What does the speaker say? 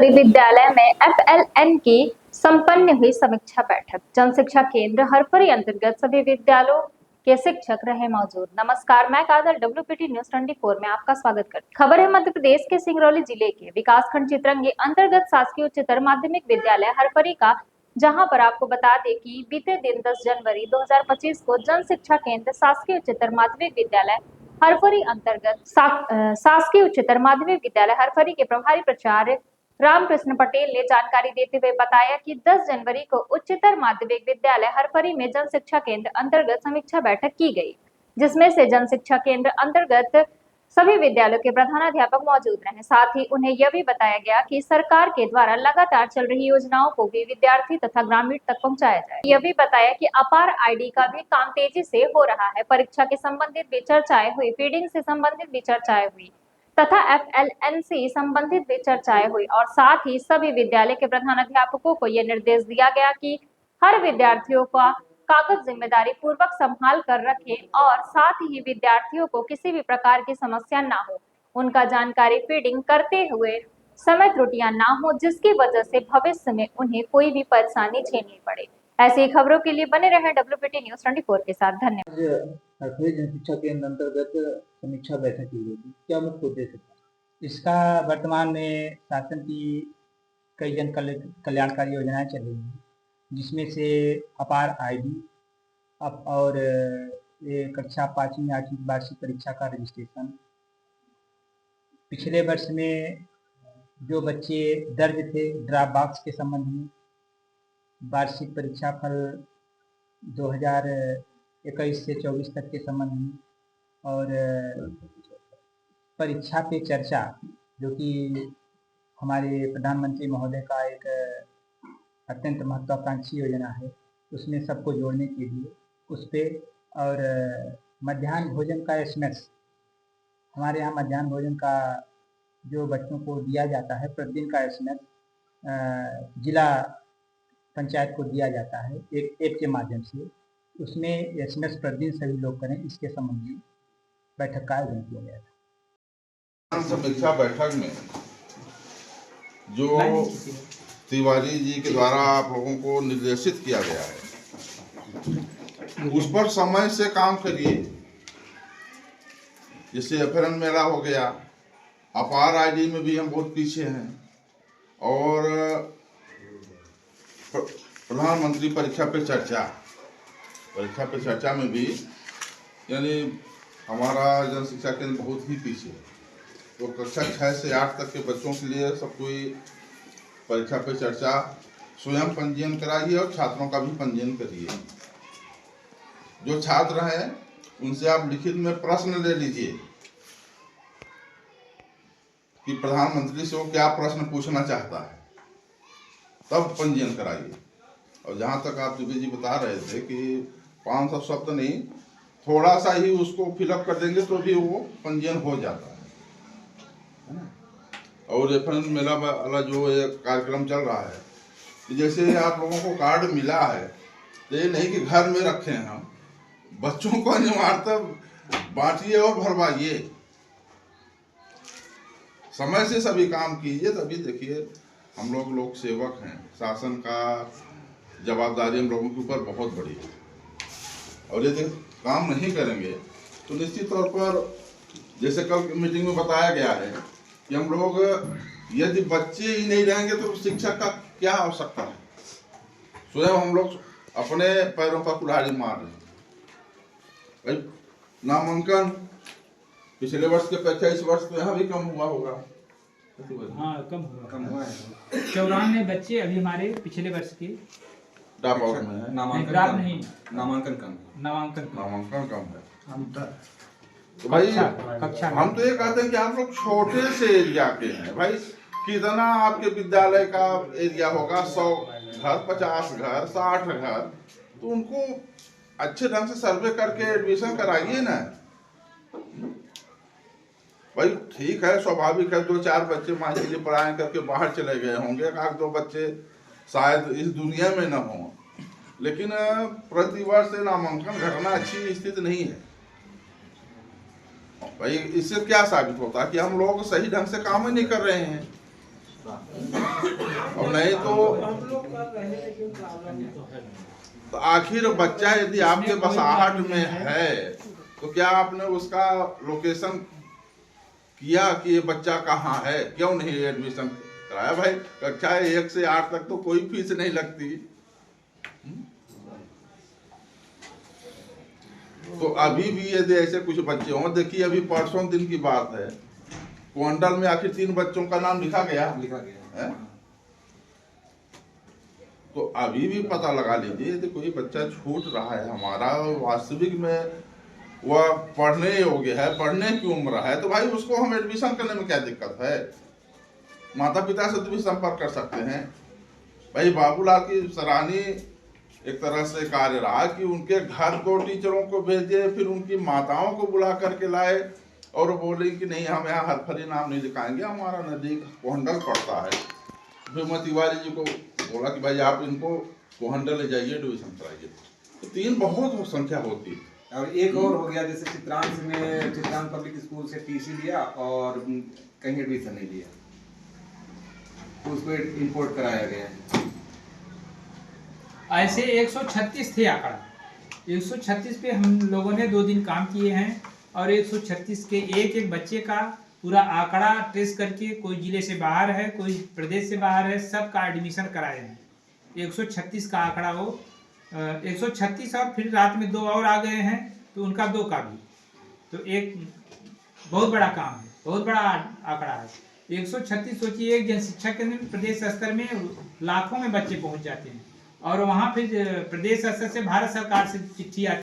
सभी विद्यालय में FLN की संपन्न हुई समीक्षा बैठक। जन शिक्षा केंद्र हरपरी अंतर्गत सभी विद्यालयों के शिक्षक रहे मौजूद। नमस्कार, मैं काजल WPT न्यूज 24 में आपका स्वागत करती हूं। खबर है मध्य प्रदेश के सिंगरौली जिले के विकासखंड चितरंगी अंतर्गत शासकीय उच्चतर माध्यमिक विद्यालय हरपरी का, जहां पर आपको बता दें कि बीते दिन 10 जनवरी 2025 को जन शिक्षा केंद्र शासकीय उच्चतर माध्यमिक विद्यालय हरपरी अंतर्गत शासकीय उच्चतर माध्यमिक विद्यालय हरपरी के प्रभारी प्राचार्य रामकृष्ण पटेल ने जानकारी देते हुए बताया कि 10 जनवरी को उच्चतर माध्यमिक विद्यालय हरपरी में जन शिक्षा केंद्र अंतर्गत समीक्षा बैठक की गई, जिसमें से जन शिक्षा केंद्र अंतर्गत सभी विद्यालयों के प्रधानाध्यापक मौजूद रहे। साथ ही उन्हें यह भी बताया गया कि सरकार के द्वारा लगातार चल रही योजनाओं को भी विद्यार्थी तथा ग्रामीण तक पहुंचाया जाए। यह भी बताया कि अपार ID का भी काम तेजी से हो रहा है। परीक्षा के संबंधित भी चर्चाएं हुई, फीडिंग से संबंधित भी चर्चाएं हुई तथा FLN से संबंधित भी चर्चाएं हुई और साथ ही सभी विद्यालय के प्रधानाध्यापकों को यह निर्देश दिया गया कि हर विद्यार्थियों का कागज जिम्मेदारी पूर्वक संभाल कर रखें और साथ ही विद्यार्थियों को किसी भी प्रकार की समस्या ना हो, उनका जानकारी फीडिंग करते हुए समय त्रुटियां ना हो, जिसकी वजह से भविष्य में उन्हें कोई भी परेशानी झेलनी पड़े। ऐसी खबरों के लिए बने रहें WPT न्यूज 24 के साथ। धन्यवाद। हरपरी जन शिक्षा केंद्र अंतर्गत समीक्षा बैठक की गई थी, क्या मुख्य उद्देश्य था? इसका वर्तमान में शासन की कई जन कल्याणकारी योजनाएं चल रही हैं, जिसमें से अपार ID और ये कक्षा 5वीं 8वीं वार्षिक परीक्षा का रजिस्ट्रेशन, पिछले वर्ष में जो बच्चे दर्ज थे ड्रॉप बॉक्स के संबंध में, वार्षिक परीक्षा फल 2021 से 24 तक के संबंध में, और परीक्षा पे चर्चा जो कि हमारे प्रधानमंत्री महोदय का एक अत्यंत महत्वाकांक्षी योजना है, उसमें सबको जोड़ने के लिए उस पर, और मध्याह्न भोजन का SMS, हमारे यहाँ मध्याह्न भोजन का जो बच्चों को दिया जाता है प्रतिदिन का SMS जिला पंचायत को दिया जाता है एक ऐप के माध्यम से, उसमें SMS प्रतिदिन सभी लोग करें, इसके संबंध में बैठक का आयोजन किया गया था। समीक्षा बैठक में जो तिवारी जी के द्वारा आप लोगों को निर्देशित किया गया है, उस पर समय से काम करिए। जैसे FLN मेला हो गया, अपार ID में भी हम बहुत पीछे हैं, और प्रधानमंत्री परीक्षा पे चर्चा में भी यानी हमारा जन शिक्षा केंद्र बहुत ही पीछे है। तो कक्षा 6 से 8 तक के बच्चों के लिए सब कोई परीक्षा पे चर्चा स्वयं पंजीयन कराइए और छात्रों का भी पंजीयन करिए। जो छात्र हैं उनसे आप लिखित में प्रश्न ले लीजिए कि प्रधानमंत्री से वो क्या प्रश्न पूछना चाहता है, तब पंजीयन कराइए। और जहाँ तक आप दुबे जी बता रहे थे कि 500 शब्द नहीं, थोड़ा सा ही उसको फिलअप कर देंगे तो भी वो पंजीयन हो जाता है। और FLN मेला वाला जो कार्यक्रम चल रहा है, जैसे आप लोगों को कार्ड मिला है, तो ये नहीं कि घर में रखे हैं हम, बच्चों को अनिवार्यतः बांटिए और भरवाइए। समय से सभी काम कीजिए, तभी देखिए हम लोग लोक सेवक हैं, शासन का जवाबदारी हम लोगों के ऊपर बहुत बड़ी है। और यदि काम नहीं करेंगे तो निश्चित तौर पर, जैसे कल मीटिंग में बताया गया है कि हम लोग यदि बच्चे ही नहीं रहेंगे तो शिक्षक का क्या आवश्यकता है। स्वयं हम लोग अपने पैरों पर कुल्हाड़ी मार रहे हैं। नामांकन पिछले वर्ष के अपेक्षा इस वर्ष तो यहाँ भी कम हुआ होगा। हाँ, कम हुआ है। 94 बच्चे अभी हमारे पिछले वर्ष के ड्रॉप आउट में है। नामांकन कम है। तो भाई हम तो ये कहते हैं कि आप लोग छोटे से एरिया के हैं भाई, कितना आपके विद्यालय का एरिया होगा, 100 घर, 50 घर, 60 घर, तो उनको अच्छे ढंग से सर्वे करके एडमिशन कराइए ना भाई। ठीक है, स्वाभाविक है 2-4 बच्चे मान लीजिए पढ़ाई करके बाहर चले गए होंगे, 1-2 बच्चे शायद इस दुनिया में न हों, लेकिन प्रतिवर्ष नामांकन घटना अच्छी स्थिति नहीं है भाई। इससे क्या साबित होता है कि हम लोग सही ढंग से काम ही नहीं कर रहे हैं। और नहीं तो आखिर बच्चा यदि आपके बसाहट में है तो क्या आपने उसका लोकेशन किया कि ये बच्चा कहाँ है, क्यों नहीं एडमिशन कराया? भाई कक्षा 1 से 8 तक तो कोई फीस नहीं लगती। तो अभी भी यदि ऐसे कुछ बच्चे हों, देखिए अभी परसों दिन की बात है, क्वांटल में आखिर 3 बच्चों का नाम लिखा गया है? तो अभी भी पता लगा लीजिए यदि कोई बच्चा छूट रहा है हमारा, वास्तविक में वह पढ़ने योग्य है, पढ़ने की उम्र है, तो भाई उसको हम एडमिशन करने में क्या दिक्कत है? माता पिता से तो भी संपर्क कर सकते हैं। भाई बाबूलाल की सराहनीय एक तरह से कार्य रहा कि उनके घर 2 टीचरों को भेजे, फिर उनकी माताओं को बुला करके लाए और बोले कि नहीं हम यहाँ हरफरी नाम नहीं लिखाएंगे, हमारा नजदीक कोहंडल पड़ता है। भीमा तिवारी जी को बोला कि भाई आप इनको कोहंडल ले जाइए, एडमिशन कराइए। तो 3 बहुत संख्या होती है। और एक और हो गया, जैसे चित्रांश पब्लिक स्कूल से टीसी लिया और कहीं एडमिशन नहीं लिया, तो उसको इंपोर्ट कराया गया। ऐसे 136 थे आंकड़ा। 136 पे हम लोगों ने 2 दिन काम किए हैं और 136 के एक बच्चे का पूरा आंकड़ा ट्रेस करके, कोई जिले से बाहर है, कोई प्रदेश से बाहर है, सबका एडमिशन कराए हैं। 136 का आंकड़ा वो 136 और फिर रात में 2 और आ गए हैं, तो उनका 2 का भी, तो एक बहुत बड़ा काम है, बहुत बड़ा आंकड़ा है। 136 सोचिए, एक जन शिक्षा केंद्र में प्रदेश स्तर में लाखों में बच्चे पहुंच जाते हैं और वहाँ फिर प्रदेश स्तर से भारत सरकार से चिट्ठी आती है।